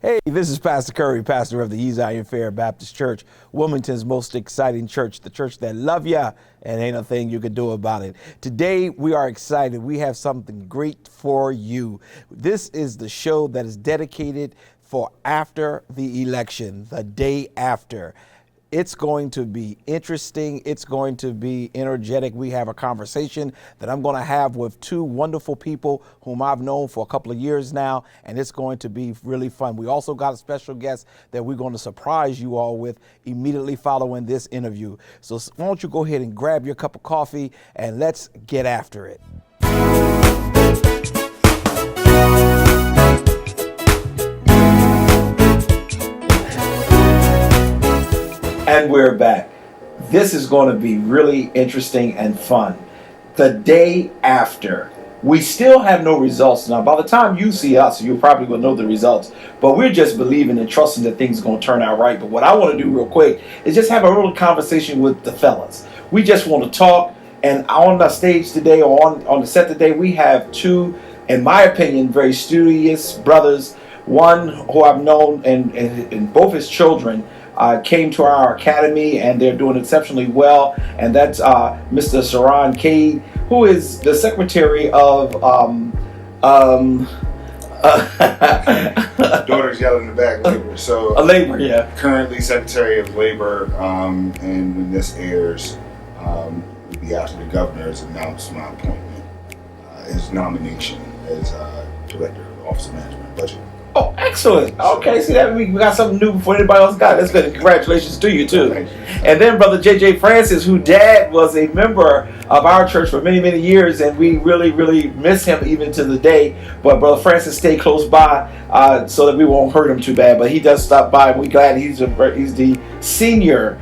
Hey, this is Pastor Curry, pastor of the Zion Fair Baptist Church, Wilmington's most exciting church, the church that love ya and ain't a thing you can do about it. Today, we are excited. We have something great for you. This is the show that is dedicated for after the election, the day after. It's going to be interesting. It's going to be energetic. We have a conversation that I'm going to have with two wonderful people whom I've known for a couple of years now, and it's going to be really fun. We also got a special guest that we're going to surprise you all with immediately following this interview. So why don't you go ahead and grab your cup of coffee and let's get after it. And we're back. This is going to be really interesting and fun. The day after. We still have no results. Now, by the time you see us, you probably will know the results. But we're just believing and trusting that things are going to turn out right. But what I want to do real quick is just have a little conversation with the fellas. We just want to talk. And on the stage today, or on the set today, we have two, in my opinion, very studious brothers. One who I've known and both his children came to our academy, and they're doing exceptionally well. And that's Mr. Cerron, Cade, who is the secretary of daughter's yelling in the back, labor. So labor, yeah. Currently Secretary of Labor, and when this airs, it'll be after the governor has announced my appointment, his nomination as Director of Office of Management and Budget. Oh, excellent. Okay, see that we got something new before anybody else got it. That's good. Congratulations to you, too. Thank you. And then Brother J.J. Francis, who dad was a member of our church for many, many years, and we really, really miss him even to the day. But Brother Francis stayed close by so that we won't hurt him too bad. But he does stop by, and we're glad he's the senior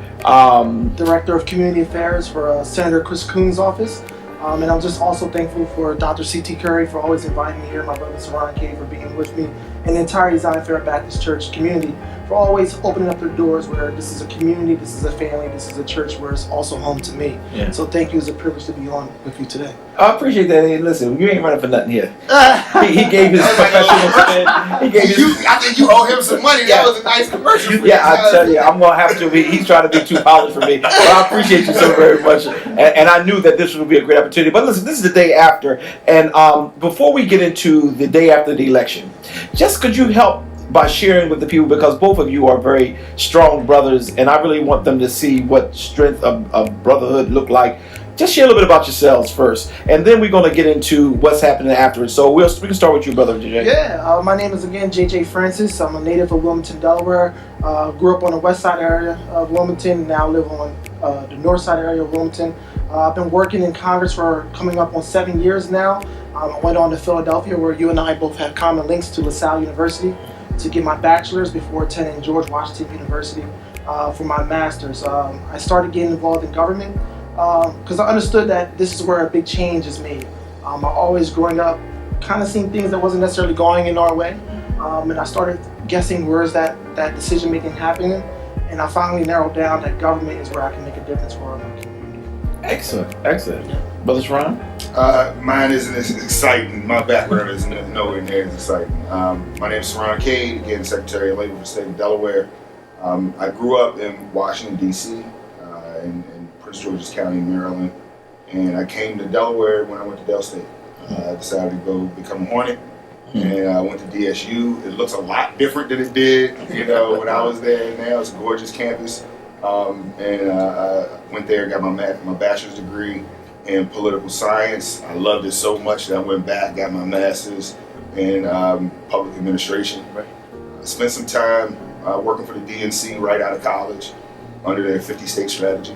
Director of Community Affairs for Senator Chris Coon's office. And I'm just also thankful for Dr. C.T. Curry for always inviting me here, my brother Cerron Cade for being with me, and the entire Zion Fair Baptist Church community for always opening up their doors where this is a community, this is a family, this is a church where it's also home to me. Yeah. So thank you. It's a privilege to be on with you today. I appreciate that. Hey, listen, you ain't running for nothing here. He gave his professional spin. He gave his... I think you owe him some money. That was a nice commercial. Yeah, I tell you, I'm going to have to be. He's trying to be too polished for me. But I appreciate you so very much. And I knew that this would be a great opportunity. But listen, this is the day after. And before we get into the day after the election, just could you help by sharing with the people, because both of you are very strong brothers, and I really want them to see what strength of brotherhood look like. Just share a little bit about yourselves first, and then we're going to get into what's happening afterwards. So we can start with you, Brother JJ. Yeah, my name is again J.J. Francis. I'm a native of Wilmington, Delaware. Grew up on the west side area of Wilmington, now live on the north side area of Wilmington. I've been working in Congress for coming up on 7 years now. I went on to Philadelphia, where you and I both have common links to LaSalle University, to get my bachelor's before attending George Washington University for my master's. I started getting involved in government because I understood that this is where a big change is made. I always growing up kind of seen things that wasn't necessarily going in our way, and I started guessing where is that decision making happening, and I finally narrowed down that government is where I can make a difference for my community. Excellent. Brother Cerron? Mine isn't as exciting. My background is nowhere near as exciting. My name is Cerron Cade, again, Secretary of Labor for the state of Delaware. I grew up in Washington, D.C., in Prince George's County, Maryland, and I came to Delaware when I went to Del State. I decided to go become a Hornet, and I went to DSU. It looks a lot different than it did, when I was there. Now it's a gorgeous campus. And I went there, got my bachelor's degree in political science. I loved it so much that I went back, got my master's in public administration. I spent some time working for the DNC right out of college under their 50-state strategy,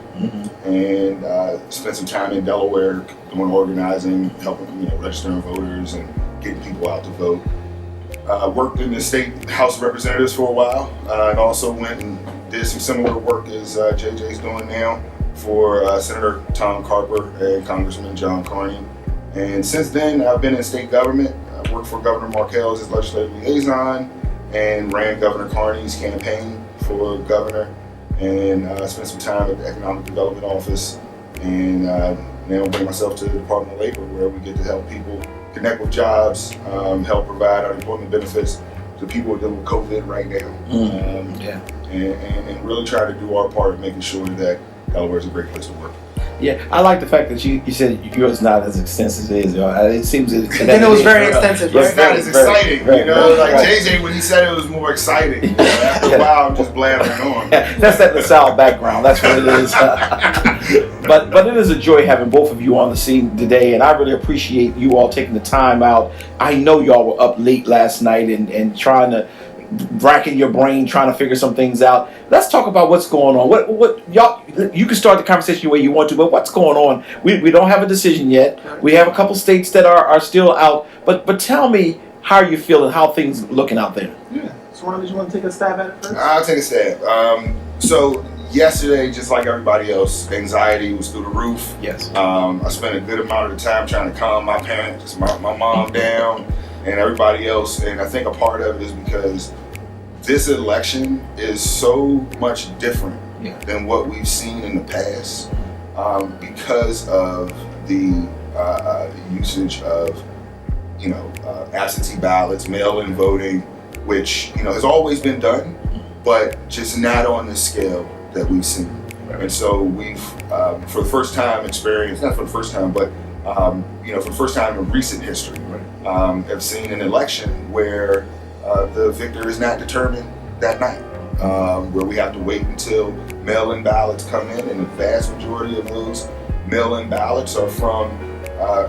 and spent some time in Delaware doing organizing, helping registering voters and getting people out to vote. Worked in the state House of Representatives for a while, and also went and did some similar work as JJ's doing now for Senator Tom Carper and Congressman John Carney. And since then, I've been in state government. I worked for Governor Markell as his legislative liaison and ran Governor Carney's campaign for governor, and spent some time at the Economic Development Office, and now bring myself to the Department of Labor, where we get to help people connect with jobs, help provide unemployment benefits, the people dealing with COVID right now. Yeah. And really try to do our part in making sure that Delaware is a great place to work. Yeah, I like the fact that you said yours not as extensive as it seems. Then it was very extensive. It's not as exciting, like JJ when he said it was more exciting. After a while, I'm just blabbering on. That's that LaSalle background. That's what it is. But it is a joy having both of you on the scene today, and I really appreciate you all taking the time out. I know y'all were up late last night and trying to racking your brain trying to figure some things out. Let's talk about what's going on. What y'all, you can start the conversation the way you want to, but what's going on? We don't have a decision yet. We have a couple states that are still out, but tell me how you feel and how things looking out there. Yeah. So why don't you want to take a stab at it first? I'll take a stab. So yesterday, just like everybody else, anxiety was through the roof. Yes. I spent a good amount of the time trying to calm my parents, my mom down, and everybody else. And I think a part of it is because this election is so much different than what we've seen in the past because of the usage of, absentee ballots, mail-in voting, which, has always been done, but just not on the scale that we've seen. And so we've, for the first time experienced, not for the first time, but, for the first time in recent history, have seen an election where the victor is not determined that night, where we have to wait until mail-in ballots come in, and the vast majority of those mail-in ballots are from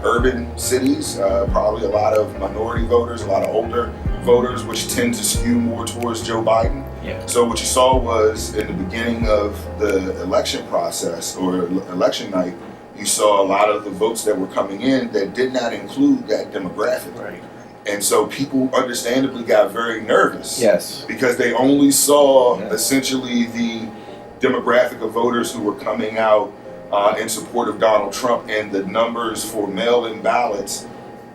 urban cities, probably a lot of minority voters, a lot of older voters, which tend to skew more towards Joe Biden. Yeah. So what you saw was in the beginning of the election process or election night, you saw a lot of the votes that were coming in that did not include that demographic. Right. And so people understandably got very nervous. Yes. Because they only saw essentially the demographic of voters who were coming out in support of Donald Trump, and the numbers for mail-in ballots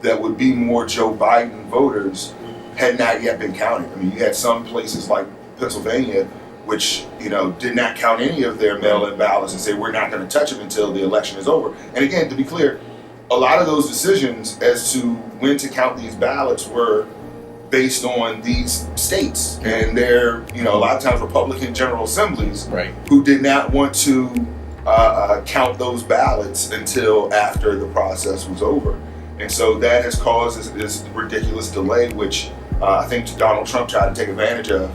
that would be more Joe Biden voters had not yet been counted. I mean, you had some places like Pennsylvania, which did not count any of their mail-in ballots and say we're not going to touch them until the election is over. And again, to be clear, a lot of those decisions as to when to count these ballots were based on these states and their, a lot of times Republican General Assemblies who did not want to count those ballots until after the process was over. And so that has caused this ridiculous delay, which I think Donald Trump tried to take advantage of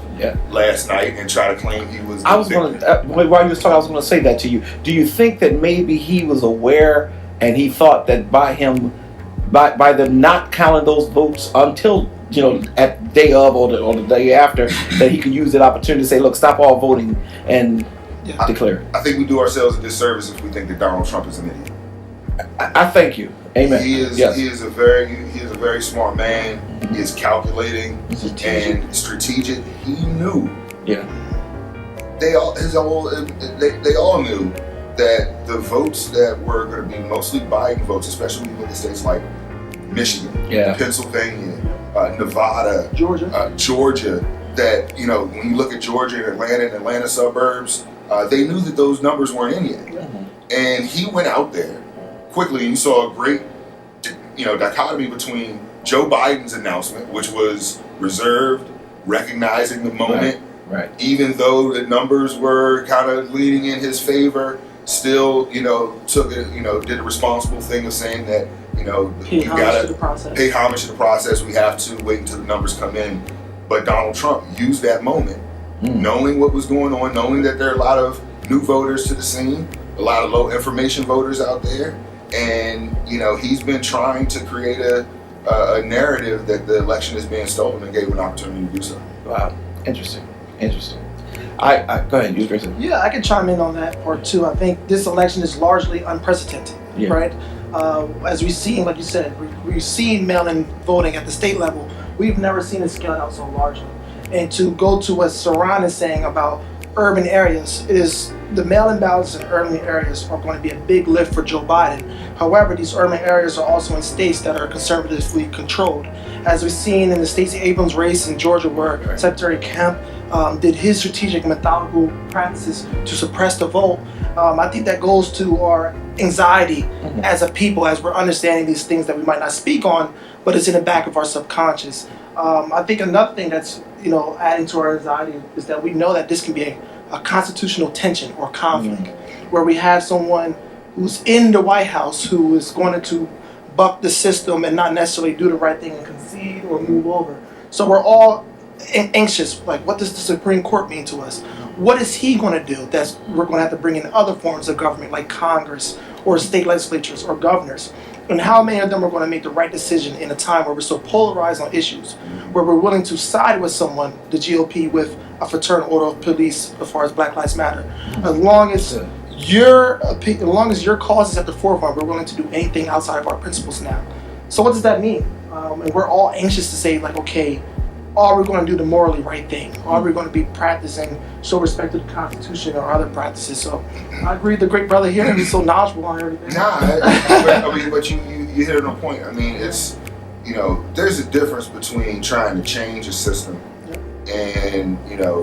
last night and try to claim he was. While you was talking, I was going to say that to you. Do you think that maybe he was aware and he thought that by them not counting those votes until at day of or the day after, that he could use that opportunity to say, look, stop all voting and declare? I think we do ourselves a disservice if we think that Donald Trump is an idiot. I thank you. Amen. He is a very smart man. He is calculating and strategic. He knew. Yeah. They all knew that the votes that were going to be mostly Biden votes, especially when you look at states like Michigan, Pennsylvania, Nevada, Georgia, that when you look at Georgia and Atlanta suburbs, they knew that those numbers weren't in yet. And he went out there quickly, and you saw a great dichotomy between Joe Biden's announcement, which was reserved, recognizing the moment, even though the numbers were kind of leaning in his favor, still took it, did a responsible thing of saying that you gotta pay homage to the process. We have to wait until the numbers come in. But Donald Trump used that moment, knowing what was going on, knowing that there are a lot of new voters to the scene, a lot of low information voters out there, and he's been trying to create a narrative that the election is being stolen, and gave him an opportunity to do so. Wow, interesting. I go ahead, you address it. Yeah, I can chime in on that part too. I think this election is largely unprecedented, right? As we've seen, like you said, we've seen mail-in voting at the state level. We've never seen it scaled out so largely. And to go to what Cerron is saying about urban areas, is the mail-in ballots in urban areas are going to be a big lift for Joe Biden. However, these urban areas are also in states that are conservatively controlled. As we've seen in the Stacey Abrams race in Georgia, where Secretary Kemp did his strategic methodical practices to suppress the vote. I think that goes to our anxiety as a people, as we're understanding these things that we might not speak on, but it's in the back of our subconscious. I think another thing that's adding to our anxiety is that we know that this can be a constitutional tension or conflict, where we have someone who's in the White House who is going to buck the system and not necessarily do the right thing and concede or move over. So we're all anxious, like, what does the Supreme Court mean to us? What is he going to do that we're going to have to bring in other forms of government like Congress or state legislatures or governors? And how many of them are going to make the right decision in a time where we're so polarized on issues, where we're willing to side with someone, the GOP, with a fraternal order of police as far as Black Lives Matter? As long as your cause is at the forefront, we're willing to do anything outside of our principles now. So what does that mean? And we're all anxious to say, like, okay, are we going to do the morally right thing? Are we going to be practicing show respect to the Constitution or other practices? So I agree with the great brother here. He's so knowledgeable on everything. But you hit on a point. I mean, it's, there's a difference between trying to change a system and,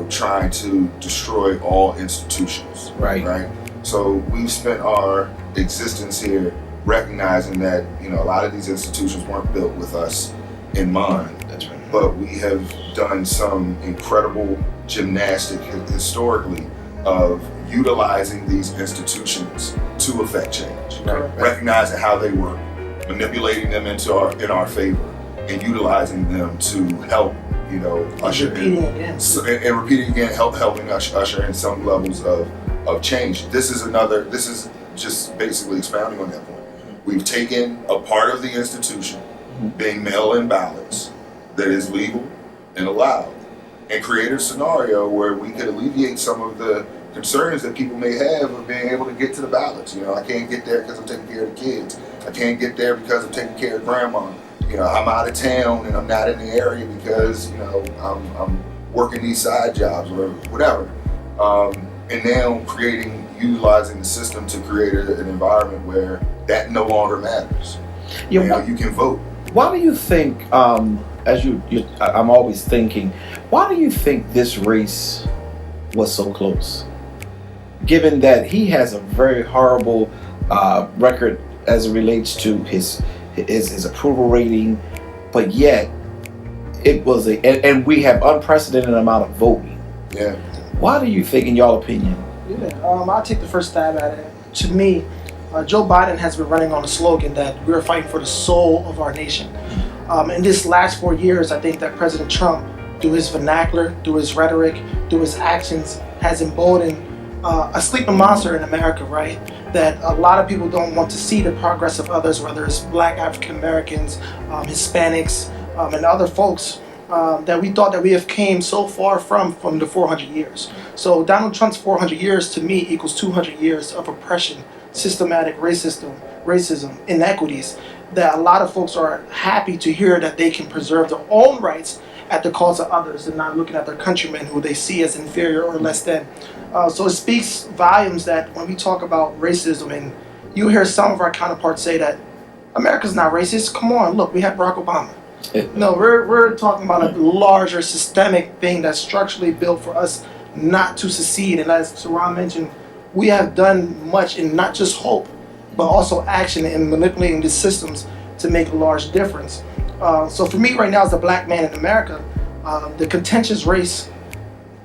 trying to destroy all institutions. Right. So we've spent our existence here recognizing that, a lot of these institutions weren't built with us in mind. That's right. But we have done some incredible gymnastic historically of utilizing these institutions to affect change. Right. Recognizing how they work, manipulating them in our favor, and utilizing them to help, usher in, and repeating again, helping us usher in some levels of change. This is just basically expounding on that point. We've taken a part of the institution, being mail-in ballots, that is legal and allowed, and create a scenario where we could alleviate some of the concerns that people may have of being able to get to the ballots. I can't get there because I'm taking care of the kids. I can't get there because I'm taking care of grandma. I'm out of town and I'm not in the area because I'm working these side jobs or whatever. And now utilizing the system to create an environment where that no longer matters. You can vote. Why do you think, I'm always thinking, why do you think this race was so close? Given that he has a very horrible record as it relates to his approval rating, but yet it was and we have unprecedented amount of voting. Yeah. Why do you think, in your opinion? I'll take the first stab at it. To me, Joe Biden has been running on a slogan that we're fighting for the soul of our nation. In this last 4 years, I think that President Trump, through his vernacular, through his rhetoric, through his actions, has emboldened a sleeping monster in America, right? That a lot of people don't want to see the progress of others, whether it's Black African Americans, Hispanics, and other folks that we thought that we have came so far from the 400 years. So Donald Trump's 400 years to me equals 200 years of oppression, systematic racism, inequities, that a lot of folks are happy to hear that they can preserve their own rights at the cost of others and not looking at their countrymen who they see as inferior or less than. So it speaks volumes that when we talk about racism, and you hear some of our counterparts say that America's not racist. Come on, look, we have Barack Obama. No, we're talking about a larger systemic thing that's structurally built for us not to secede. And as Cerron mentioned, we have done much in not just hope, but also action in manipulating the systems to make a large difference. So for me right now as a Black man in America, the contentious race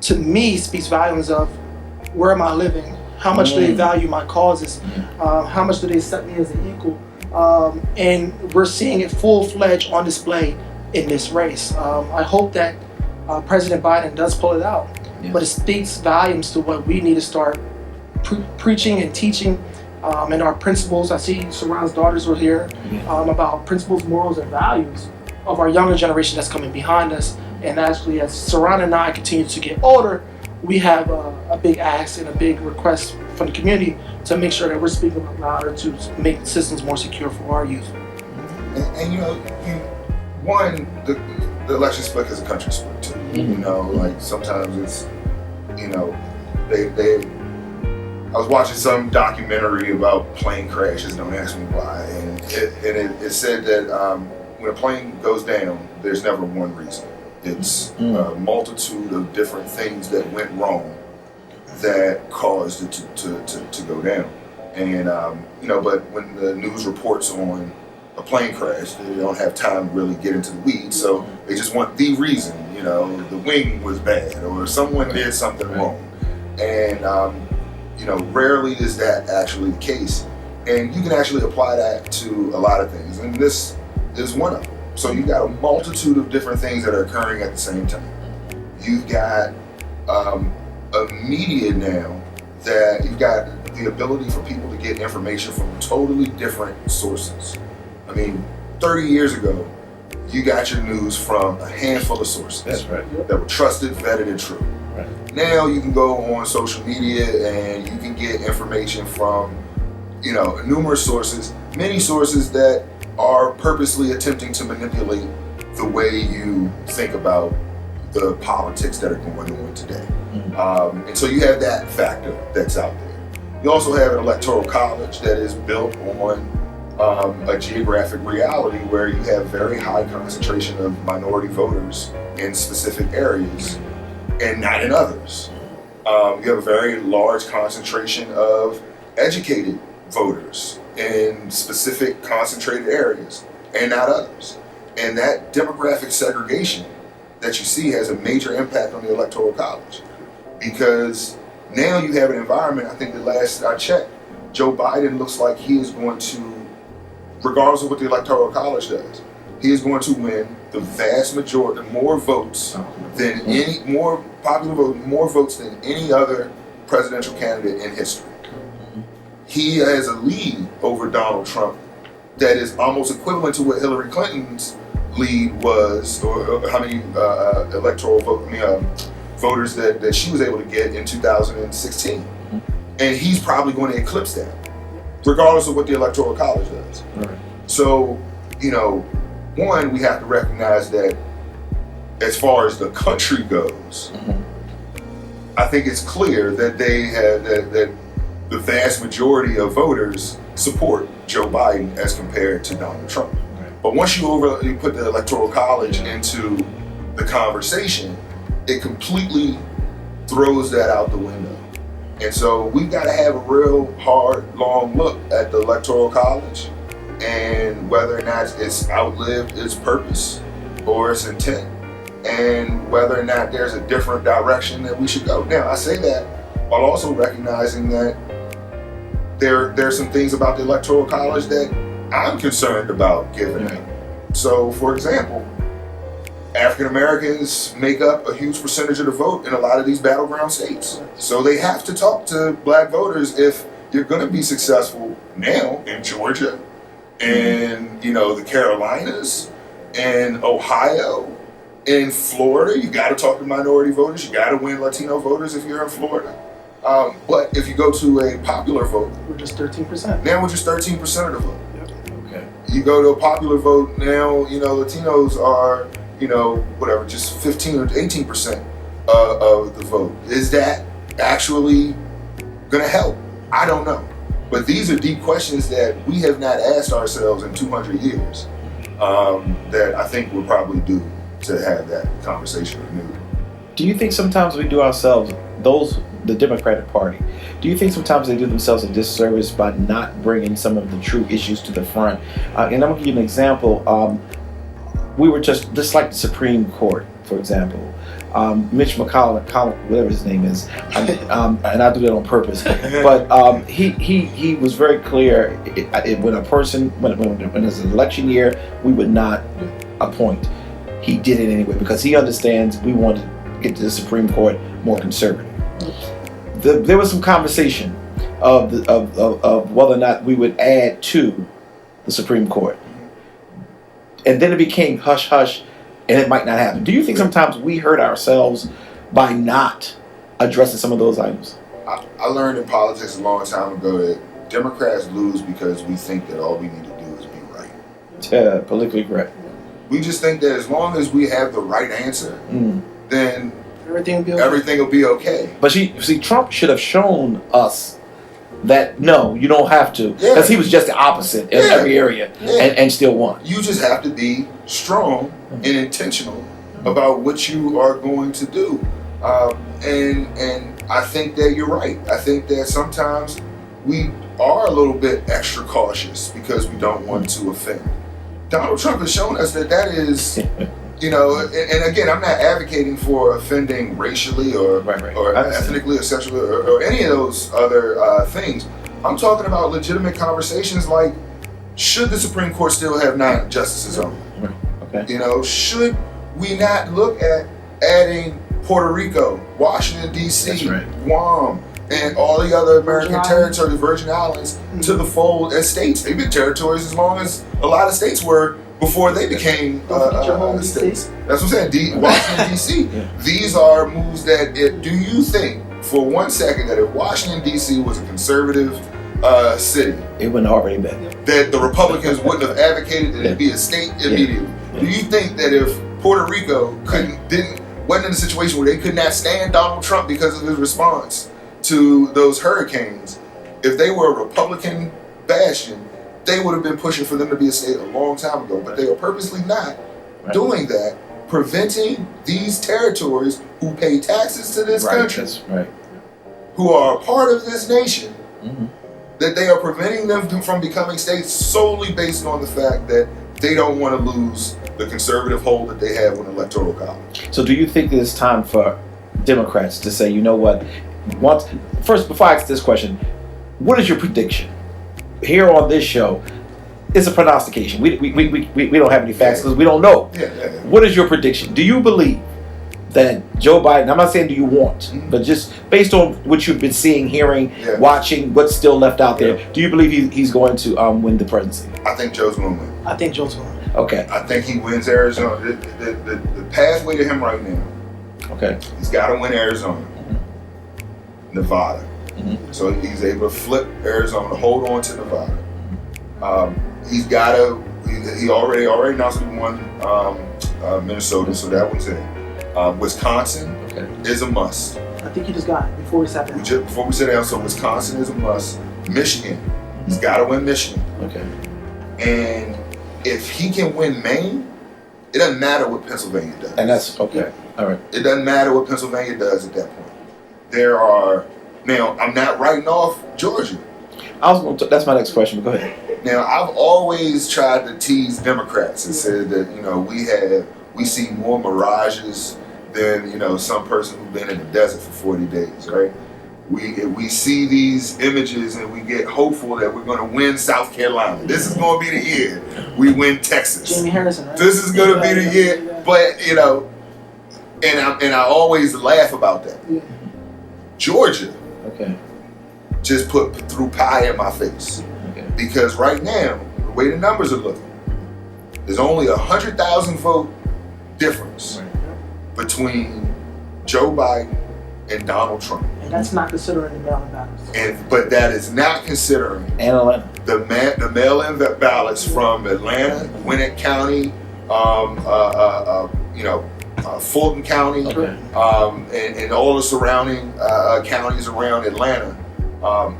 to me speaks volumes of where am I living? How much do they value my causes? How much do they accept me as an equal? And we're seeing it full-fledged on display in this race. I hope that President Biden does pull it out, but it speaks volumes to what we need to start preaching and teaching, and our principles. I see Cerron's daughters were here, about principles, morals, and values of our younger generation that's coming behind us. And actually, as Cerron and I continue to get older, we have a big ask and a big request from the community to make sure that we're speaking up louder to make systems more secure for our youth. And the election split is a country split too. Like sometimes it's, I was watching some documentary about plane crashes, don't ask me why, and it said that when a plane goes down, there's never one reason. It's a multitude of different things that went wrong that caused it to go down. And but when the news reports on a plane crash. They don't have time to really get into the weeds, so they just want the reason. You know, the wing was bad, or someone did something wrong, and rarely is that actually the case. And you can actually apply that to a lot of things, and this is one of them. So you've got a multitude of different things that are occurring at the same time. You've got a media now that you've got the ability for people to get information from totally different sources. I mean, 30 years ago, you got your news from a handful of sources. That's right. That were trusted, vetted, and true. Right. Now you can go on social media and you can get information from, numerous sources, many sources that are purposely attempting to manipulate the way you think about the politics that are going on today. Mm-hmm. And so you have that factor that's out there. You also have an electoral college that is built on a geographic reality where you have very high concentration of minority voters in specific areas and not in others. You have a very large concentration of educated voters in specific concentrated areas and not others. And that demographic segregation that you see has a major impact on the electoral college, because now you have an environment. I think the last I checked, Joe Biden looks like he is going to, regardless of what the electoral college does, he is going to win the vast majority, more votes than any, more popular vote, more votes than any other presidential candidate in history. He has a lead over Donald Trump that is almost equivalent to what Hillary Clinton's lead was, or how many electoral voters that she was able to get in 2016. And he's probably going to eclipse that, regardless of what the electoral college does. Right. So, one, we have to recognize that as far as the country goes, I think it's clear that they have that the vast majority of voters support Joe Biden as compared to Donald Trump. Right. But once you put the electoral college into the conversation, it completely throws that out the window. And so we've got to have a real hard, long look at the electoral college and whether or not it's outlived its purpose or its intent, and whether or not there's a different direction that we should go. Now, I say that while also recognizing that there's some things about the electoral college that I'm concerned about giving up. So, for example, African Americans make up a huge percentage of the vote in a lot of these battleground states. So they have to talk to black voters if you're going to be successful now in Georgia and the Carolinas and Ohio and Florida. You got to talk to minority voters. You got to win Latino voters if you're in Florida. But if you go to a popular vote, we're just 13%. Now we're just 13% of the vote. Yep. Okay. You go to a popular vote now, Latinos are, just 15 or 18% of the vote. Is that actually going to help? I don't know. But these are deep questions that we have not asked ourselves in 200 years that I think we're probably due to have that conversation renewed. Do you think sometimes we do ourselves, the Democratic Party, do you think sometimes they do themselves a disservice by not bringing some of the true issues to the front? And I'm going to give you an example. We were just like the Supreme Court, for example. Mitch McConnell, whatever his name is, and I do that on purpose. But he was very clear. When it's an election year, we would not appoint. He did it anyway because he understands we want to get to the Supreme Court more conservative. There was some conversation of whether or not we would add to the Supreme Court, and then it became hush hush, and it might not happen. Do you think sometimes we hurt ourselves by not addressing some of those items? I learned in politics a long time ago that Democrats lose because we think that all we need to do is be right. Politically correct. We just think that as long as we have the right answer, then everything will be okay. But see, Trump should have shown us that no, you don't have to, because he was just the opposite in every area and still won. You just have to be strong and intentional about what you are going to do. And I think that you're right. I think that sometimes we are a little bit extra cautious because we don't want to offend. Donald Trump has shown us that is, you know, and again, I'm not advocating for offending racially or ethnically or sexually or any of those other things. I'm talking about legitimate conversations like, should the Supreme Court still have 9 justices on it? Okay. You know, should we not look at adding Puerto Rico, Washington, D.C., Guam, and all the other American territories, Virgin Islands, to the fold as states? They've been territories as long as a lot of states were before they became states. That's what I'm saying, Washington, D.C. These are moves that, do you think for one second that if Washington, D.C. was a conservative city, it wouldn't already been, that the Republicans wouldn't have advocated that it be a state immediately? Do you think that if Puerto Rico wasn't in a situation where they could not stand Donald Trump because of his response to those hurricanes, if they were a Republican bastion, they would have been pushing for them to be a state a long time ago? But they are purposely not doing that, preventing these territories who pay taxes to this country, who are a part of this nation, that they are preventing them from becoming states solely based on the fact that they don't want to lose the conservative hold that they have with electoral college. So do you think it's time for Democrats to say, you know what, first, before I ask this question, what is your prediction? Here on this show, it's a prognostication. We don't have any facts because we don't know. What is your prediction? Do you believe that Joe Biden, I'm not saying do you want, but just based on what you've been seeing, hearing, watching, what's still left out there, do you believe he's going to win the presidency? I think Joe's going to win. I think Joe's going to win. Okay. I think he wins Arizona. The pathway to him right now, he's got to win Arizona, Nevada. So he's able to flip Arizona, hold on to Nevada. He's got to, he already announced he won Minnesota, so that one's in. Wisconsin is a must. I think he just got it before we sat down. Before we sat down, so Wisconsin is a must. Michigan, he's got to win Michigan. And if he can win Maine, it doesn't matter what Pennsylvania does. And that's all right. It doesn't matter what Pennsylvania does at that point. There are, now I'm not writing off Georgia. That's my next question, but go ahead. Now I've always tried to tease Democrats and said that, you know, we see more mirages than, you know, some person who's been in the desert for 40 days, right? We see these images and we get hopeful that we're going to win South Carolina. This is going to be the year we win Texas. Jamie Harrison, right? This is going to be the year. But, you know, and I always laugh about that. Georgia just threw pie in my face. Because right now, the way the numbers are looking, there's only 100,000 vote difference between Joe Biden and Donald Trump. And that's not considering the mail-in ballots. But that is not considering the mail-in ballots from Atlanta, Gwinnett County, Fulton County, and all the surrounding counties around Atlanta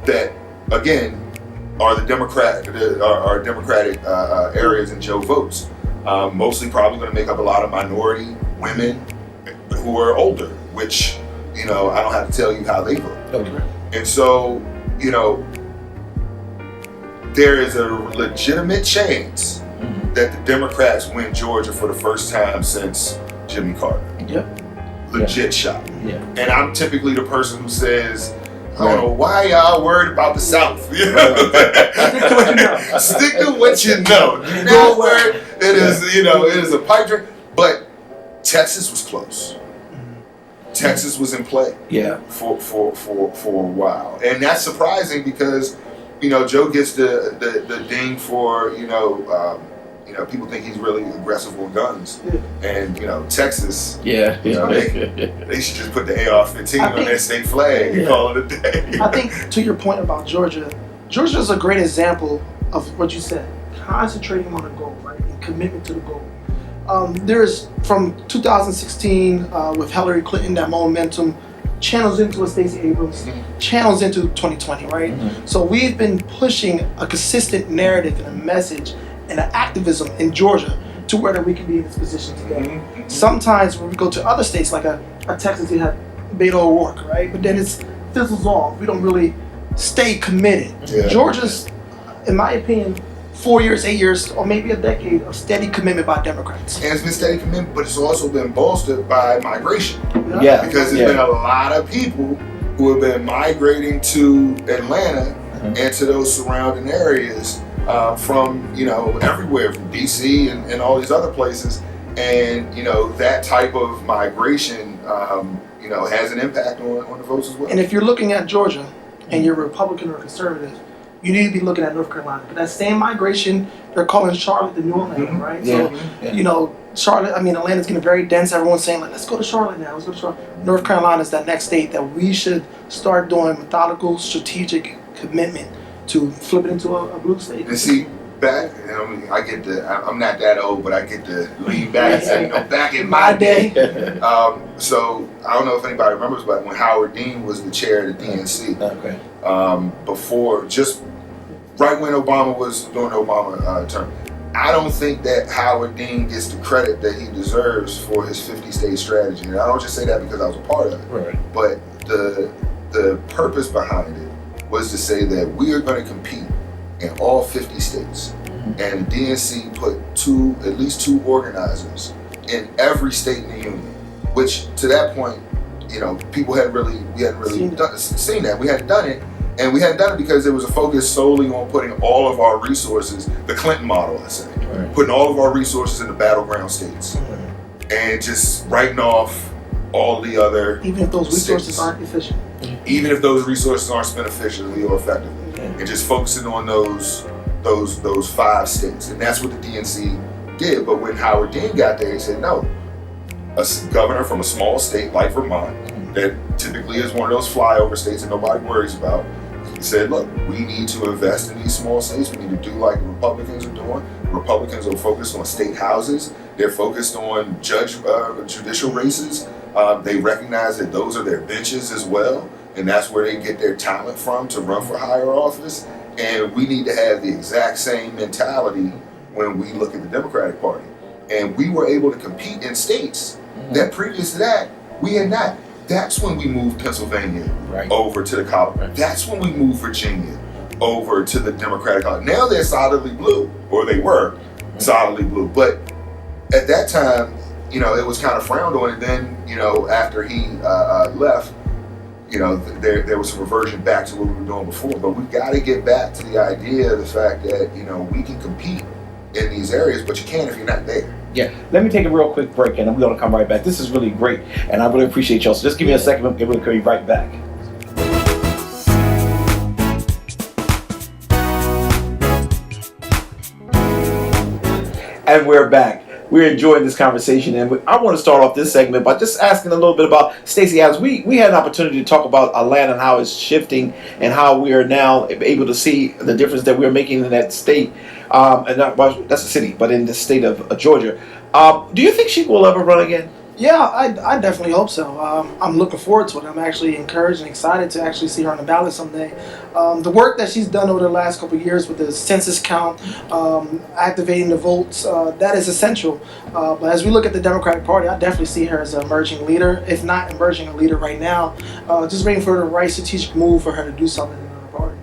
that again are the Democratic areas in Joe votes. Mostly probably going to make up a lot of minority women who are older, which, you know, I don't have to tell you how they vote. And so, you know, there is a legitimate chance that the Democrats win Georgia for the first time since Jimmy Carter. Legit shot. And I'm typically the person who says, I don't know why y'all worried about the South. Stick to what you know. Stick to what you know. You know where it is, you know, it is a pipe dream. But Texas was close. Texas was in play for a while. And that's surprising because, you know, Joe gets the ding for, you know, people think he's really aggressive on guns. And, you know, Texas, you know, they should just put the AR-15 on their state flag and call it a day. I think, to your point about Georgia is a great example of what you said, concentrating on a goal, right, and commitment to the goal. There's, from 2016 with Hillary Clinton, that momentum channels into a Stacey Abrams, channels into 2020, right? So we've been pushing a consistent narrative and a message and an activism in Georgia to where that we can be in this position today. Sometimes when we go to other states, like a Texas, you have Beto O'Rourke, right? But then it fizzles off. We don't really stay committed. Georgia's, in my opinion, 4 years, 8 years, or maybe a decade of steady commitment by Democrats. And it's been steady commitment, but it's also been bolstered by migration. Yeah. Because there's been a lot of people who have been migrating to Atlanta and to those surrounding areas from, everywhere, from DC and all these other places. And, that type of migration, has an impact on the votes as well. And if you're looking at Georgia and you're Republican or conservative, you need to be looking at North Carolina. But that same migration, they're calling Charlotte the new Atlanta, right? Yeah. So, Charlotte, Atlanta's getting very dense. Everyone's saying, let's go to Charlotte now. Let's go to Charlotte. North Carolina is that next state that we should start doing methodical, strategic commitment to flip it into a blue state. And see, back, I'm not that old, but I get to lean back and say, back in my day. So I don't know if anybody remembers, but when Howard Dean was the chair of the DNC, before, just right when Obama was doing the Obama term, I don't think that Howard Dean gets the credit that he deserves for his 50-state strategy. And I don't just say that because I was a part of it, but the purpose behind it was to say that we are going to compete in all 50 states. And the DNC put at least two organizers in every state in the union, which to that point, people hadn't really seen that. We hadn't done it. And we hadn't done it because there was a focus solely on putting all of our resources, the Clinton model, I say, putting all of our resources in the battleground states and just writing off all the other even if those resources states. aren't efficient. Even if those resources aren't spent efficiently or effectively. And just focusing on those 5 states. And that's what the DNC did. But when Howard Dean got there, he said, no, a governor from a small state like Vermont, that typically is one of those flyover states that nobody worries about, he said, look, we need to invest in these small states. We need to do like the Republicans are doing. Republicans are focused on state houses. They're focused on judicial races. They recognize that those are their benches as well. And that's where they get their talent from to run for higher office. And we need to have the exact same mentality when we look at the Democratic Party. And we were able to compete in states that previous to that, we had not. That's when we moved Pennsylvania over to the column. That's when we moved Virginia over to the Democratic column. Now they're solidly blue, or they were solidly blue. But at that time, it was kind of frowned on. And then, after he left, there was a reversion back to what we were doing before. But we've got to get back to the idea, the fact that, we can compete in these areas, but you can't if you're not there. Yeah, let me take a real quick break and we're going to come right back. This is really great and I really appreciate y'all. So just give me a second and we'll be right back. And we're back. We're enjoying this conversation, and I want to start off this segment by just asking a little bit about Stacey Adams. We had an opportunity to talk about Atlanta and how it's shifting and how we are now able to see the difference that we're making in that state. That's a city, but in the state of Georgia. Do you think she will ever run again? Yeah, I definitely hope so. I'm looking forward to it. I'm actually encouraged and excited to actually see her on the ballot someday. The work that she's done over the last couple of years with the census count, activating the votes, that is essential. But as we look at the Democratic Party, I definitely see her as an emerging leader, if not emerging a leader right now. Just waiting for the right strategic move for her to do something in the party.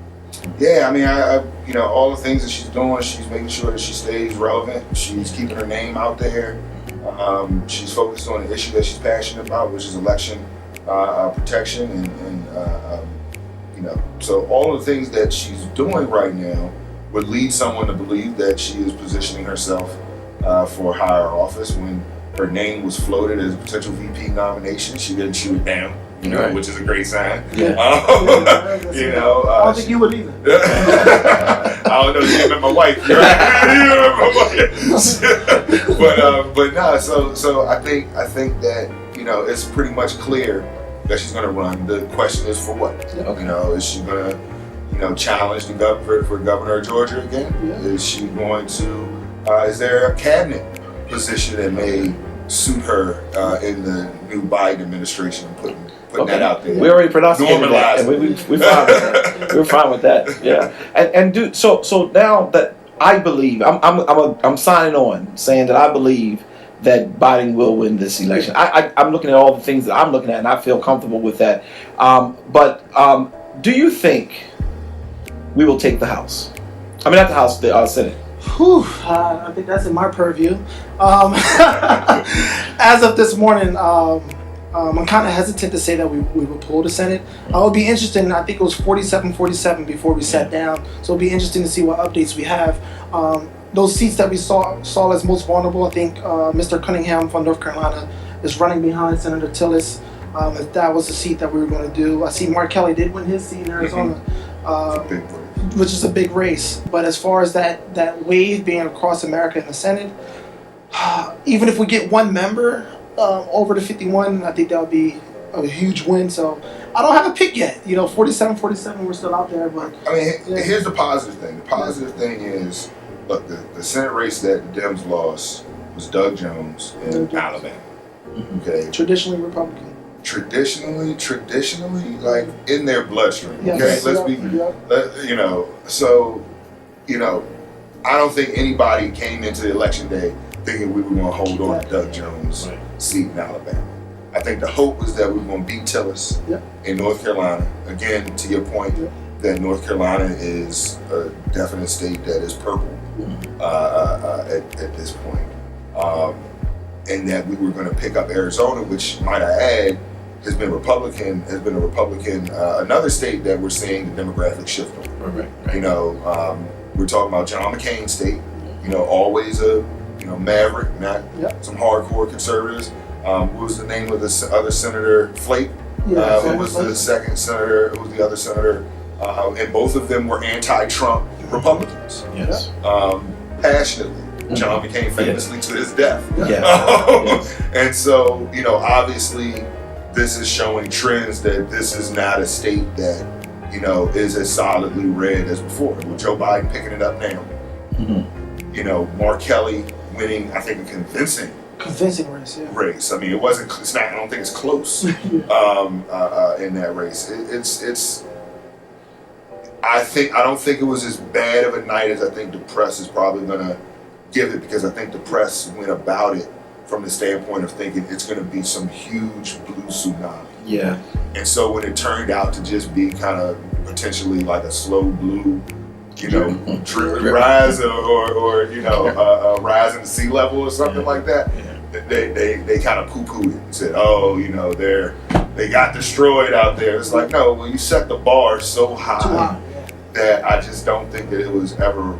Yeah, I all the things that she's doing, she's making sure that she stays relevant. She's keeping her name out there. She's focused on the issue that she's passionate about, which is election protection, and so all of the things that she's doing right now would lead someone to believe that she is positioning herself for higher office. When her name was floated as a potential VP nomination, she didn't shoot it down, which is a great sign. Yeah. I don't think you would either. I don't know. You met my wife. But no. So I think that it's pretty much clear that she's going to run. The question is for what? Is she going to challenge the governor for governor of Georgia again? Yeah. Is she going to? Is there a cabinet position that may suit her in the new Biden administration? Putting that out there. We already pronunciated that. And we're fine with that. We're fine with that. Yeah. So now that I believe, I'm signing on saying that I believe that Biden will win this election. I'm looking at all the things that I'm looking at, and I feel comfortable with that. But do you think we will take the House? I mean, not the House, the Senate. Whew, I think that's in my purview. As of this morning, I'm kind of hesitant to say that we will pull the Senate. It would be interesting. I think it was 47-47 before we sat down. So it'll be interesting to see what updates we have. Those seats that we saw as most vulnerable, I think Mr. Cunningham from North Carolina is running behind Senator Tillis. If that was the seat that we were going to do. I see Mark Kelly did win his seat in Arizona, which is a big race. But as far as that wave being across America in the Senate, even if we get one member over the 51, I think that would be a huge win. So I don't have a pick yet. 47-47, we're still out there. But I mean, here's the positive thing. The positive thing is, look, the Senate race that the Dems lost was Doug Jones in Alabama. Okay. Traditionally Republican. Traditionally, like in their bloodstream. Okay, Yes. let's be, So, I don't think anybody came into the election day thinking we were going to hold on to Doug Jones' seat in Alabama. I think the hope was that we were going to beat Tillis in North Carolina. Again, to your point, that North Carolina is a definite state that is purple at this point. And that we were going to pick up Arizona, which, might I add, has been a Republican. Another state that we're seeing the demographic shift on. Right. We're talking about John McCain state. Always a maverick, not some hardcore conservatives. What was the name of the other senator? Flake. Who was the second senator? Who was the other senator? And both of them were anti-Trump Republicans. Yes. Passionately. John McCain famously to his death. And so, obviously, this is showing trends that this is not a state that, is as solidly red as before. With Joe Biden picking it up now. Mark Kelly winning, I think, a convincing race. I mean, it's not, I don't think it's close in that race. I don't think it was as bad of a night as I think the press is probably going to give it, because I think the press went about it from the standpoint of thinking it's going to be some huge blue tsunami. Yeah. And so when it turned out to just be kind of potentially like a slow blue, rise or a rise in the sea level or something like that, they kind of poo-pooed it and said, they got destroyed out there. It's like, no, well, you set the bar so high that I just don't think that it was ever.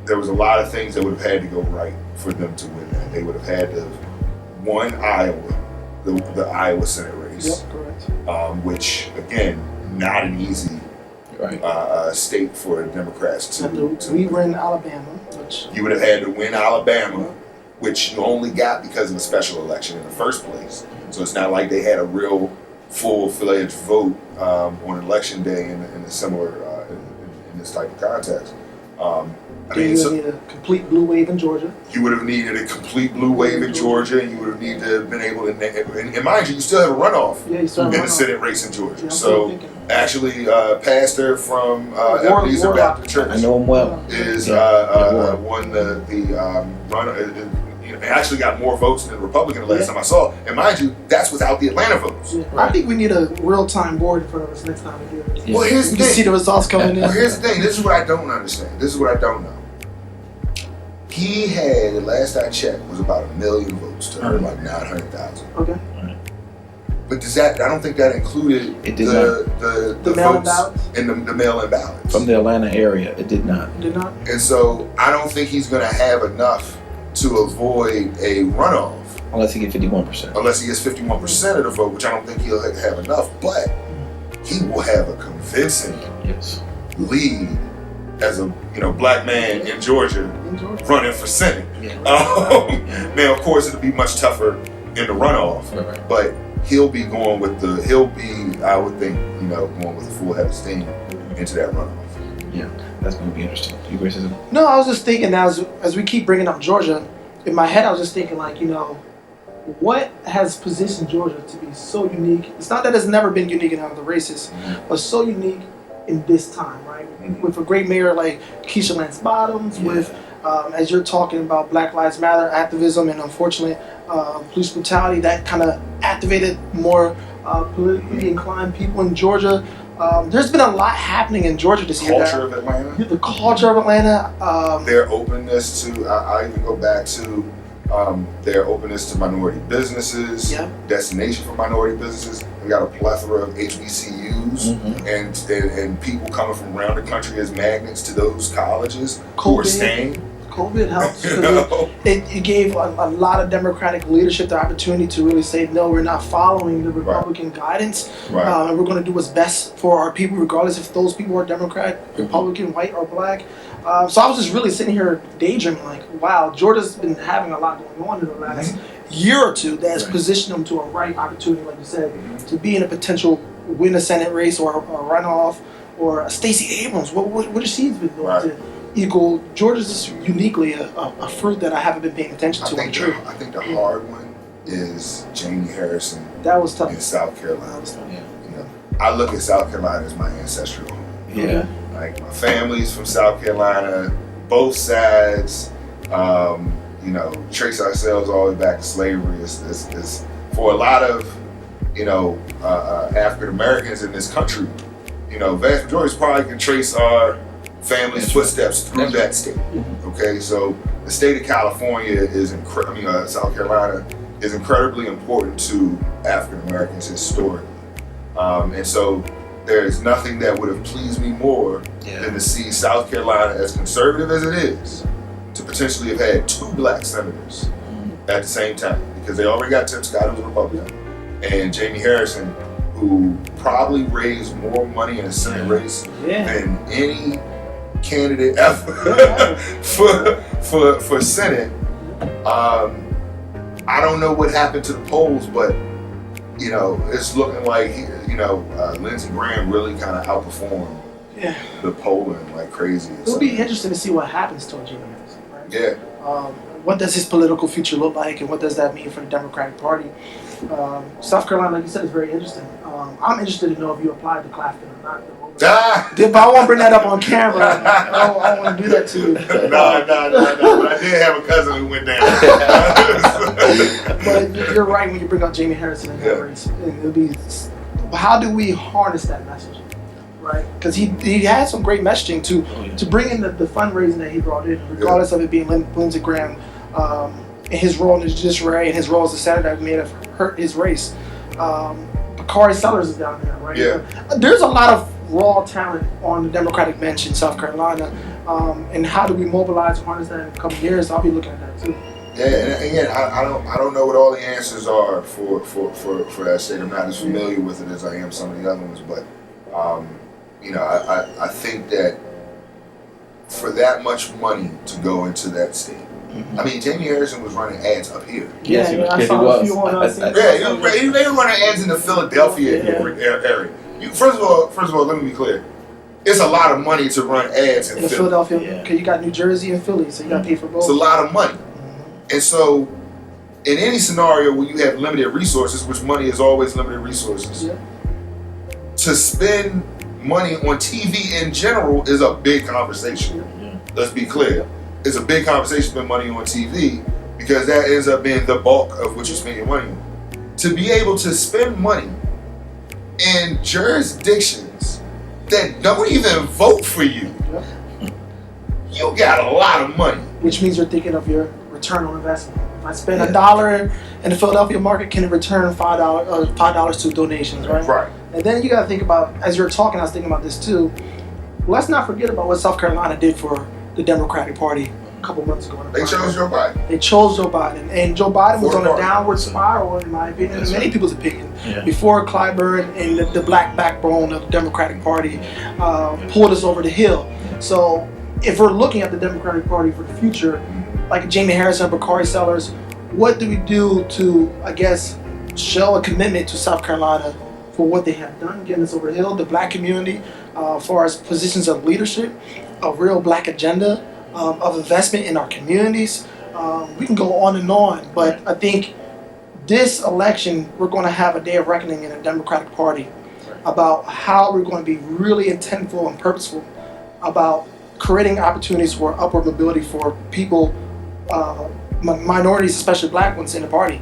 There was a lot of things that would have had to go right for them to win that. They would have had to have won Iowa, the Iowa Senate race, which, again, not an easy state for Democrats to we win Alabama. You would have had to win Alabama, which you only got because of a special election in the first place. So it's not like they had a real full-fledged vote on election day in a similar in this type of context. You would need a complete blue wave in Georgia. You would have needed a complete blue wave in Georgia, and you would have needed to have been able to. And mind you, you still have a runoff in the Senate race in Georgia. Yeah, so actually, pastor from Ebenezer Baptist Church, I know him well, is won the run. Actually got more votes than the Republican the last time I saw. And mind you, that's without the Atlanta votes. Yeah. I think we need a real-time board in front of us next time we do it. Well, here's the thing. See the results coming in. Well, here's the thing. This is what I don't understand. This is what I don't know. He had, the last I checked, was about 1 million votes to like 900,000. Okay. But does that? I don't think that included the mail-in votes ballots? and the mail-in ballots from the Atlanta area. It did not. It did not. And so I don't think he's going to have enough to avoid a runoff. Unless he gets 51%. Unless he gets 51% of the vote, which I don't think he'll have enough. But he will have a convincing lead as a black man in Georgia running for Senate. Now, of course, it'll be much tougher in the runoff, but he'll be going with I would think, going with a full head of steam into that runoff. Yeah, that's going to be interesting. You agree, Susan? No, I was just thinking as we keep bringing up Georgia, in my head I was just thinking what has positioned Georgia to be so unique? It's not that it's never been unique in other races, but so unique in this time, right? With a great mayor like Keisha Lance Bottoms, with as you're talking about Black Lives Matter activism and unfortunately police brutality, that kind of activated more politically inclined people in Georgia. There's been a lot happening in Georgia this year. Culture of Atlanta. The culture of Atlanta. Their openness to, I even go back to their openness to minority businesses, Yeah. destination for minority businesses. We got a plethora of HBCUs and people coming from around the country as magnets to those colleges who are staying. COVID helped. You know? It gave a lot of Democratic leadership the opportunity to really say, no, we're not following the Republican guidance, Right. And we're going to do what's best for our people, regardless if those people are Democrat, Republican, white, or black. So I was just really sitting here daydreaming, like, wow, Georgia's been having a lot going on in the last year or two that has positioned them to a right opportunity, like you said, to be in a potential win a Senate race or a runoff, or a Stacey Abrams. What has she been doing to equal? Georgia's just uniquely a fruit that I haven't been paying attention to. I think the hard one is Jamie Harrison That was tough. in South Carolina. That was tough. You know, I look at South Carolina as my ancestral home. Yeah. Like, my family's from South Carolina, both sides. You know, trace ourselves all the way back to slavery. It's for a lot of, you know, African Americans in this country. You know, vast majority probably can trace our family's footsteps through that state. Okay, so the state of California is South Carolina is incredibly important to African Americans historically, and so there's nothing that would have pleased me more than to see South Carolina, as conservative as it is, to potentially have had 2 black senators at the same time, because they already got Tim Scott, who's a Republican, and Jamie Harrison, who probably raised more money in a Senate race than any candidate ever for Senate. I don't know what happened to the polls, but you know, it's looking like Lindsey Graham really kind of outperformed the polling like crazy. It'll be interesting to see what happens to Jamie Harrison, right? Yeah. What does his political future look like, and what does that mean for the Democratic Party? South Carolina, like you said, is very interesting. I'm interested to know if you applied to Clafton or not. But I won't bring that up on camera. I don't want to do that to you. No. But I did have a cousin who went down. But you're right when you bring up Jamie Harrison in that race. It'll be, how do we harness that message, right? Because he had some great messaging to bring in the fundraising that he brought in, regardless of it being Lindsey Graham, and his role in the judiciary and his role as a senator that may have hurt his race. Bakari Sellers is down there, right? Yeah. There's a lot of raw talent on the Democratic bench in South Carolina, and how do we mobilize and harness that in a couple of years? I'll be looking at that too. Yeah, and again, I don't know what all the answers are for that state. I'm not as familiar with it as I am some of the other ones, but you know, I think that for that much money to go into that state. I mean, Jamie Harrison was running ads up here. Yes, he was. I saw a few on They were running ads in the Philadelphia area. First of all, let me be clear. It's a lot of money to run ads in Philadelphia. Okay, you got New Jersey and Philly, so you got to pay for both. It's a lot of money. And so, in any scenario where you have limited resources, which money is always limited resources, to spend money on TV in general is a big conversation. Let's be clear. It's a big conversation to spend money on TV, because that ends up being the bulk of what you spend your money on. To be able to spend money in jurisdictions that don't even vote for you, you got a lot of money. Which means you're thinking of your return on investment. If I spend $1 in the Philadelphia market, can it return $5 to donations, right? Right. And then you got to think about, as you were talking, I was thinking about this too. Let's not forget about what South Carolina did for the Democratic Party a couple months ago. They chose Joe Biden. They chose Joe Biden, and Joe Biden was on a downward spiral, in my opinion, in many people's opinion. Before Clyburn and the black backbone of the Democratic Party pulled us over the hill. So, if we're looking at the Democratic Party for the future, like Jamie Harrison, Bakari Sellers, what do we do to, I guess, show a commitment to South Carolina for what they have done, getting us over the hill, the black community, as far as positions of leadership, a real black agenda of investment in our communities. We can go on and on, but I think this election, we're going to have a day of reckoning in the Democratic Party about how we're going to be really intentful and purposeful about creating opportunities for upward mobility for people, minorities, especially black ones in the party.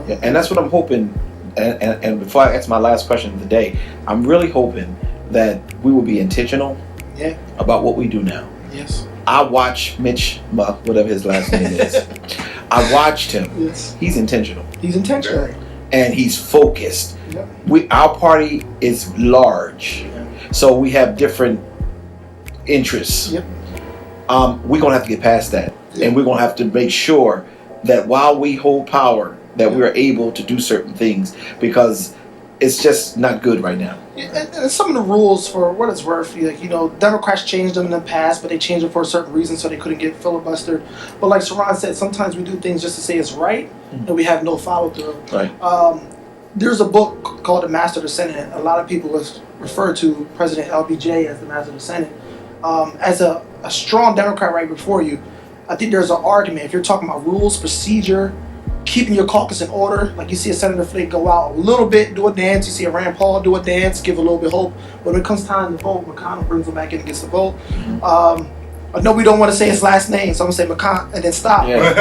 And that's what I'm hoping. And before I answer my last question of the day, I'm really hoping that we will be intentional Yeah. about what we do now. Yes. I watch Mitch, whatever his last name is. I watched him. Yes. He's intentional. He's intentional. And he's focused. Yep. Our party is large, so we have different interests. Yep. We're gonna have to get past that, and we're gonna have to make sure that while we hold power, that we're able to do certain things, because it's just not good right now. And some of the rules, for what it's worth, Democrats changed them in the past, but they changed them for a certain reason, so they couldn't get filibustered. But like Cerron said, sometimes we do things just to say it's right, and we have no follow through. Right. There's a book called The Master of the Senate. A lot of people refer to President LBJ as the Master of the Senate. As a strong Democrat right before you, I think there's an argument. If you're talking about rules, procedure, keeping your caucus in order, like you see a Senator Flake go out a little bit, do a dance. You see a Rand Paul do a dance, give a little bit of hope. But when it comes time to vote, McConnell brings him back in and gets the vote. I know we don't want to say his last name, so I'm going to say McConnell and then stop. Yeah.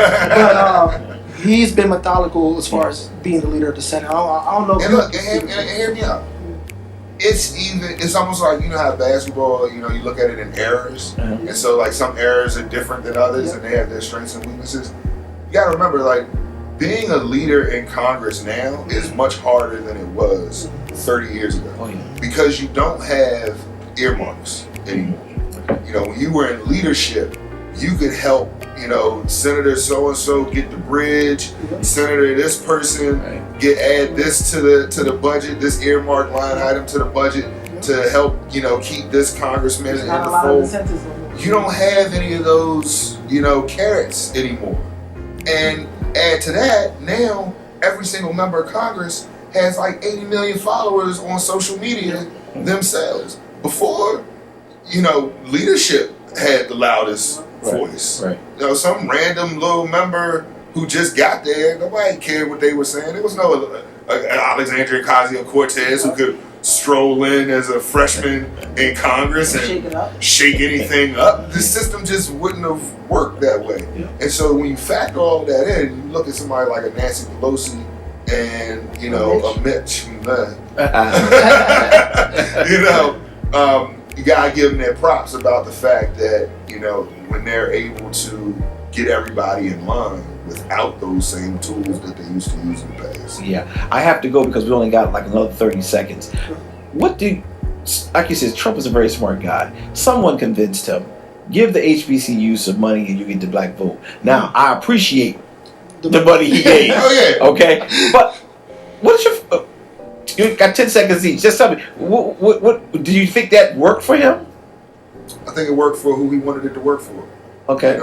But he's been methodical as far as being the leader of the Senate. I don't know. And look, and hear me out. It's almost like, how basketball, you look at it in eras. And so like some eras are different than others, and they have their strengths and weaknesses. You gotta remember, like, being a leader in Congress now is much harder than it was 30 years ago. Oh, yeah. Because you don't have earmarks anymore. When you were in leadership, you could help, Senator so-and-so get the bridge, Senator this person add this to the budget, this earmark line item to the budget to help, keep this congressman in the fold. You don't have any of those, carrots anymore. And add to that, now every single member of Congress has like 80 million followers on social media themselves. Before, leadership had the loudest voice. Right. Some random little member who just got there, nobody cared what they were saying. There was no Alexandria Ocasio-Cortez who could stroll in as a freshman in Congress and shake anything up. The system just wouldn't have worked that way. And so when you factor all of that in, you look at somebody like a Nancy Pelosi and, a Mitch. You gotta give them their props about the fact that, when they're able to get everybody in line without those same tools that they used to use in the past. Yeah, I have to go because we only got like another 30 seconds. Like you said, Trump is a very smart guy. Someone convinced him, give the HBCU some money and you get the black vote. Now, I appreciate the money he gave. Oh, yeah. Okay? But what is your... you got 10 seconds each. Just tell me, what do you think that worked for him? I think it worked for who he wanted it to work for. Okay.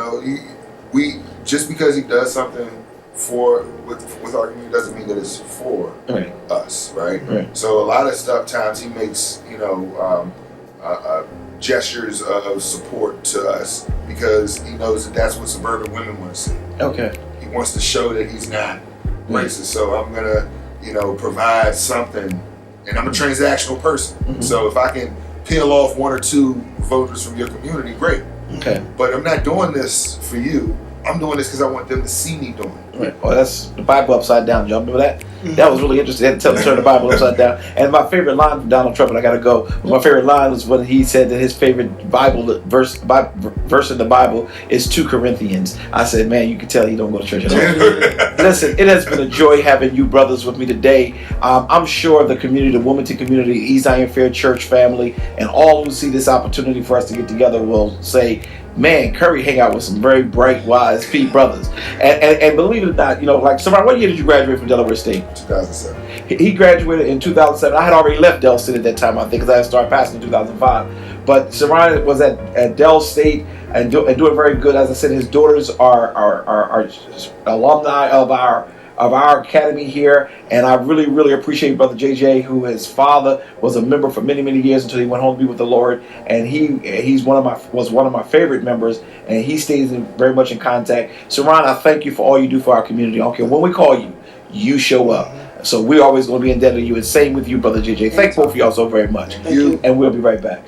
We just because he does something with our community doesn't mean that it's for us, right? So a lot of times he makes gestures of support to us because he knows that that's what suburban women want to see. Okay. He wants to show that he's not racist. So I'm gonna provide something, and I'm a transactional person. So if I can peel off one or two voters from your community, great. Okay. But I'm not doing this for you. I'm doing this because I want them to see me doing it. Right. Well, that's the Bible upside down. Y'all remember that? That was really interesting. They had to turn the Bible upside down. And my favorite line from Donald Trump, and I gotta go. My favorite line was when he said that his favorite Bible verse in the Bible is 2 Corinthians. I said, man, you can tell he don't go to church at all. Listen, it has been a joy having you brothers with me today. I'm sure the community, the Wilmington community, East Zion Fair Church family, and all who see this opportunity for us to get together will say, man, Curry hang out with some very bright, wise brothers. And believe it or not, like, Cerron, what year did you graduate from Delaware State? 2007. He graduated in 2007. I had already left Del State at that time, I think, because I had started passing in 2005. But Cerron was at Del State and doing very good. As I said, his daughters are alumni of our academy here, and I really, really appreciate Brother JJ, who his father was a member for many, many years until he went home to be with the Lord, and was one of my favorite members, and he stays very much in contact. Cerron, I thank you for all you do for our community. I don't care when we call you, you show up. So we're always going to be indebted to you, and same with you, Brother JJ. Thank both of y'all so very much. Thank you. And we'll be right back.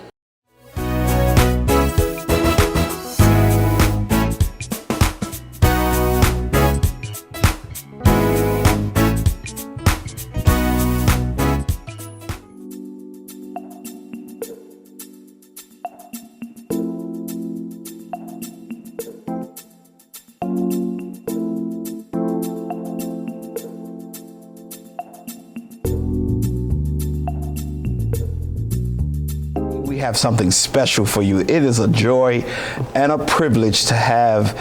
we have something special for you. It is a joy and a privilege to have